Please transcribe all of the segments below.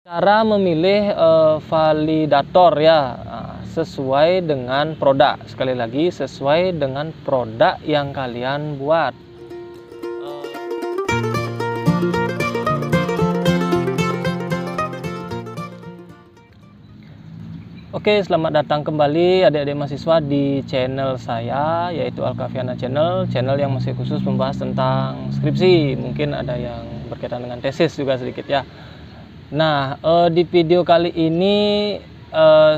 Cara memilih validator ya, sesuai dengan produk. Sekali lagi sesuai dengan produk yang kalian buat. Oke, selamat datang kembali adik-adik mahasiswa di channel saya, yaitu Alkafiana Channel yang masih khusus membahas tentang skripsi. Mungkin ada yang berkaitan dengan tesis juga sedikit ya. Nah, di video kali ini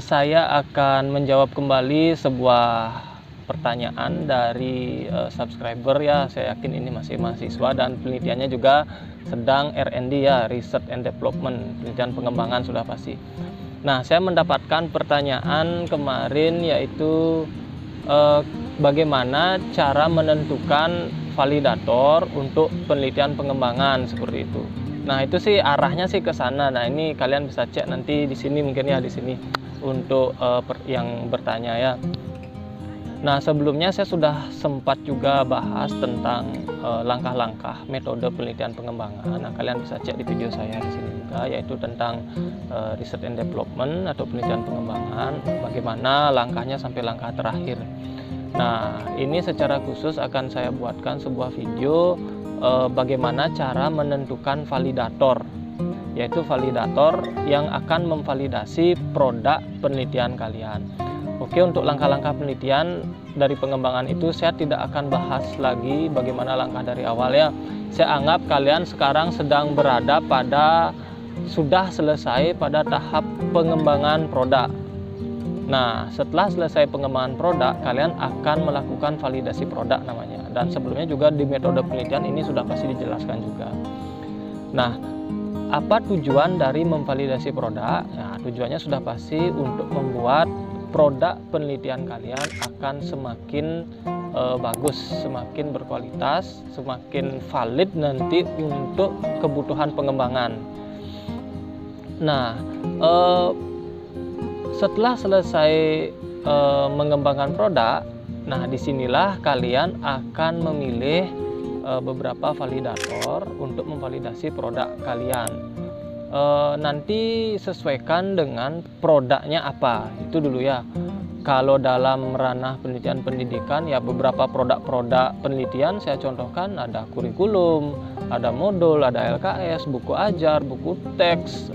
saya akan menjawab kembali sebuah pertanyaan dari subscriber ya. Saya yakin ini masih mahasiswa dan penelitiannya juga sedang R&D ya, Research and Development, penelitian pengembangan sudah pasti. Nah, saya mendapatkan pertanyaan kemarin yaitu bagaimana cara menentukan validator untuk penelitian pengembangan seperti itu. Nah, itu sih arahnya sih ke sana. Nah, ini kalian bisa cek nanti di sini mungkin ya, di sini untuk yang bertanya ya. Nah, sebelumnya saya sudah sempat juga bahas tentang langkah-langkah metode penelitian pengembangan. Nah, kalian bisa cek di video saya di sini juga, yaitu tentang research and development atau penelitian pengembangan, bagaimana langkahnya sampai langkah terakhir. Nah, ini secara khusus akan saya buatkan sebuah video bagaimana cara menentukan validator, yaitu validator yang akan memvalidasi produk penelitian kalian. Oke, untuk langkah-langkah penelitian dari pengembangan itu saya tidak akan bahas lagi bagaimana langkah dari awal ya. Saya anggap kalian sekarang sedang berada pada sudah selesai pada tahap pengembangan produk. Nah, setelah selesai pengembangan produk, kalian akan melakukan validasi produk namanya. Dan sebelumnya juga di metode penelitian ini sudah pasti dijelaskan juga. Nah, apa tujuan dari memvalidasi produk? Nah, tujuannya sudah pasti untuk membuat produk penelitian kalian akan semakin bagus, semakin berkualitas, semakin valid nanti untuk kebutuhan pengembangan. Nah, setelah selesai mengembangkan produk, nah disinilah kalian akan memilih beberapa validator untuk memvalidasi produk kalian. Nanti sesuaikan dengan produknya apa, itu dulu ya. Kalau dalam ranah penelitian pendidikan ya, beberapa produk-produk penelitian saya contohkan ada kurikulum, ada modul, ada LKS, buku ajar, buku teks,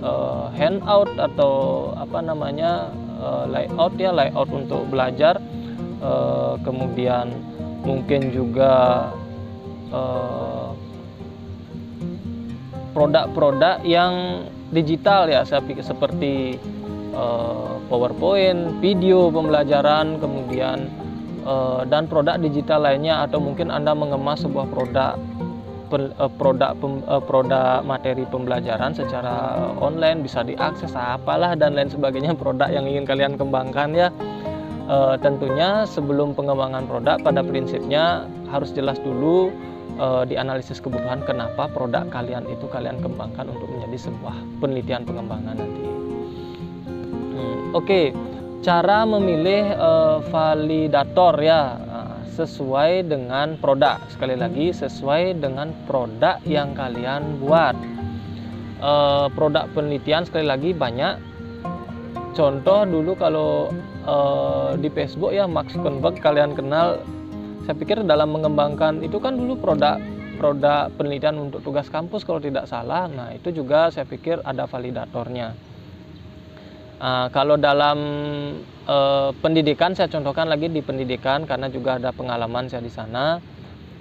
handout atau apa namanya layout ya, layout untuk belajar, kemudian mungkin juga produk-produk yang digital ya, saya pikir seperti PowerPoint, video pembelajaran, kemudian dan produk digital lainnya, atau mungkin Anda mengemas sebuah produk materi pembelajaran secara online, bisa diakses apalah dan lain sebagainya, produk yang ingin kalian kembangkan ya. Tentunya sebelum pengembangan produk pada prinsipnya harus jelas dulu dianalisis kebutuhan kenapa produk kalian itu kalian kembangkan untuk menjadi sebuah penelitian pengembangan nanti. Oke, cara memilih validator ya, sesuai dengan produk. Sekali lagi sesuai dengan produk yang kalian buat. Produk penelitian sekali lagi banyak. Contoh dulu kalau di Facebook ya, Max Converg kalian kenal. Saya pikir dalam mengembangkan itu kan dulu produk penelitian untuk tugas kampus kalau tidak salah. Nah, itu juga saya pikir ada validatornya. Kalau dalam pendidikan, saya contohkan lagi di pendidikan karena juga ada pengalaman saya di sana.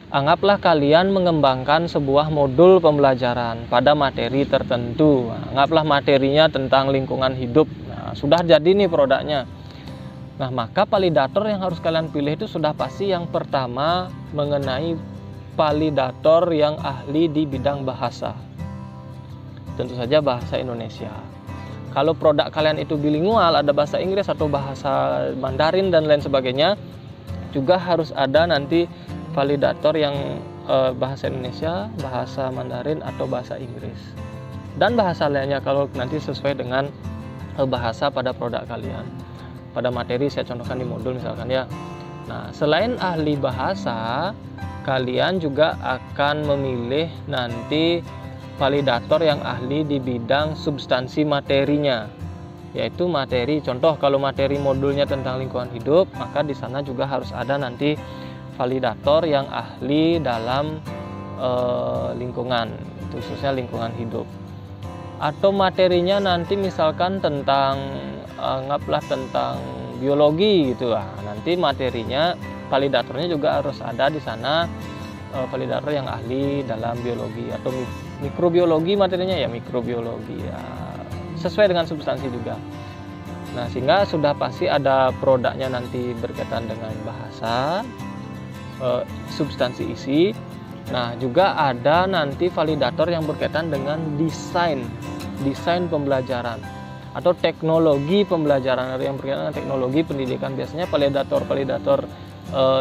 Anggaplah kalian mengembangkan sebuah modul pembelajaran pada materi tertentu. Anggaplah materinya tentang lingkungan hidup. Nah, sudah jadi nih produknya. Nah, maka validator yang harus kalian pilih itu sudah pasti yang pertama mengenai validator yang ahli di bidang bahasa. Tentu saja bahasa Indonesia. Kalau produk kalian itu bilingual, ada bahasa Inggris atau bahasa Mandarin dan lain sebagainya, juga harus ada nanti validator yang bahasa Indonesia, bahasa Mandarin atau bahasa Inggris. Dan bahasa lainnya kalau nanti sesuai dengan bahasa pada produk kalian. Pada materi saya contohkan di modul misalkan ya. Nah, selain ahli bahasa, kalian juga akan memilih nanti validator yang ahli di bidang substansi materinya, yaitu materi. Contoh kalau materi modulnya tentang lingkungan hidup, maka di sana juga harus ada nanti validator yang ahli dalam lingkungan, khususnya lingkungan hidup. Atau materinya nanti misalkan tentang anggaplah tentang biologi gitu lah. Nanti materinya validatornya juga harus ada di sana, validator yang ahli dalam biologi. Atau mikrobiologi materinya ya mikrobiologi ya, sesuai dengan substansi juga. Nah, sehingga sudah pasti ada produknya nanti berkaitan dengan bahasa, substansi isi. Nah, juga ada nanti validator yang berkaitan dengan desain pembelajaran atau teknologi pembelajaran, atau yang berkaitan dengan teknologi pendidikan. Biasanya validator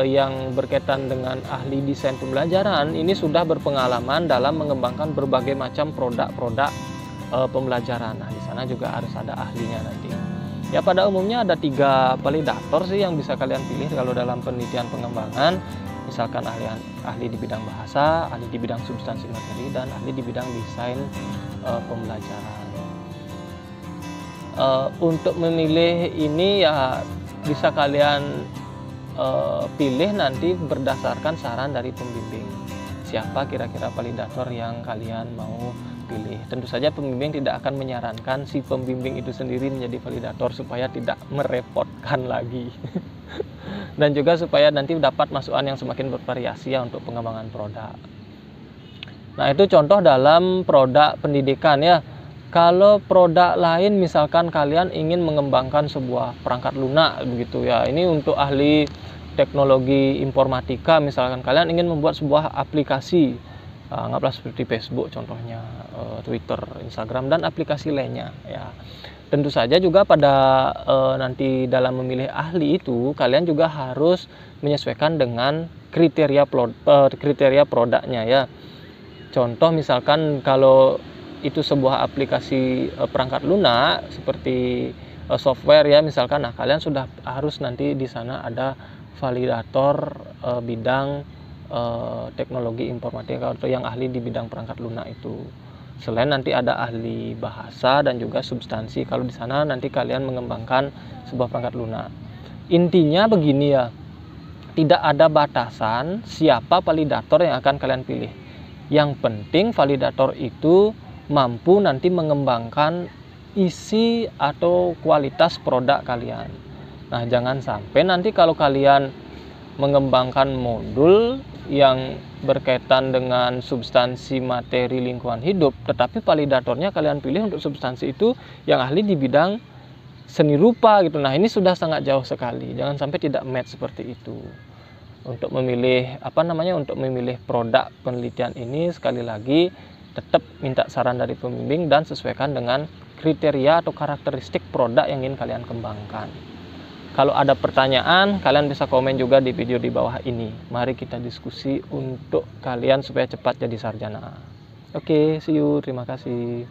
yang berkaitan dengan ahli desain pembelajaran ini sudah berpengalaman dalam mengembangkan berbagai macam produk-produk pembelajaran. Nah, di sana juga harus ada ahlinya nanti. Ya, pada umumnya ada 3 validator sih yang bisa kalian pilih kalau dalam penelitian pengembangan. Misalkan ahli di bidang bahasa, ahli di bidang substansi materi, dan ahli di bidang desain pembelajaran. Untuk memilih ini ya bisa kalian pilih nanti berdasarkan saran dari pembimbing. Siapa kira-kira validator yang kalian mau pilih. Tentu saja pembimbing tidak akan menyarankan si pembimbing itu sendiri menjadi validator supaya tidak merepotkan lagi. Dan juga supaya nanti dapat masukan yang semakin bervariasi ya untuk pengembangan produk. Nah, itu contoh dalam produk pendidikan ya. Kalau produk lain misalkan kalian ingin mengembangkan sebuah perangkat lunak begitu ya. Ini untuk ahli teknologi informatika, misalkan kalian ingin membuat sebuah aplikasi, anggaplah seperti Facebook contohnya, Twitter, Instagram, dan aplikasi lainnya ya. Tentu saja juga pada nanti dalam memilih ahli itu kalian juga harus menyesuaikan dengan kriteria produknya ya. Contoh misalkan kalau itu sebuah aplikasi perangkat lunak seperti software ya misalkan, nah kalian sudah harus nanti di sana ada validator bidang teknologi informatika atau yang ahli di bidang perangkat lunak itu. Selain nanti ada ahli bahasa dan juga substansi kalau di sana nanti kalian mengembangkan sebuah perangkat lunak. Intinya begini ya, tidak ada batasan siapa validator yang akan kalian pilih. Yang penting validator itu mampu nanti mengembangkan isi atau kualitas produk kalian. Nah, jangan sampai nanti kalau kalian mengembangkan modul yang berkaitan dengan substansi materi lingkungan hidup, tetapi validatornya kalian pilih untuk substansi itu yang ahli di bidang seni rupa gitu. Nah, ini sudah sangat jauh sekali. Jangan sampai tidak match seperti itu. Untuk memilih untuk memilih produk penelitian ini sekali lagi tetap minta saran dari pembimbing dan sesuaikan dengan kriteria atau karakteristik produk yang ingin kalian kembangkan. Kalau ada pertanyaan, kalian bisa komen juga di video di bawah ini. Mari kita diskusi untuk kalian supaya cepat jadi sarjana. Oke, see you. Terima kasih.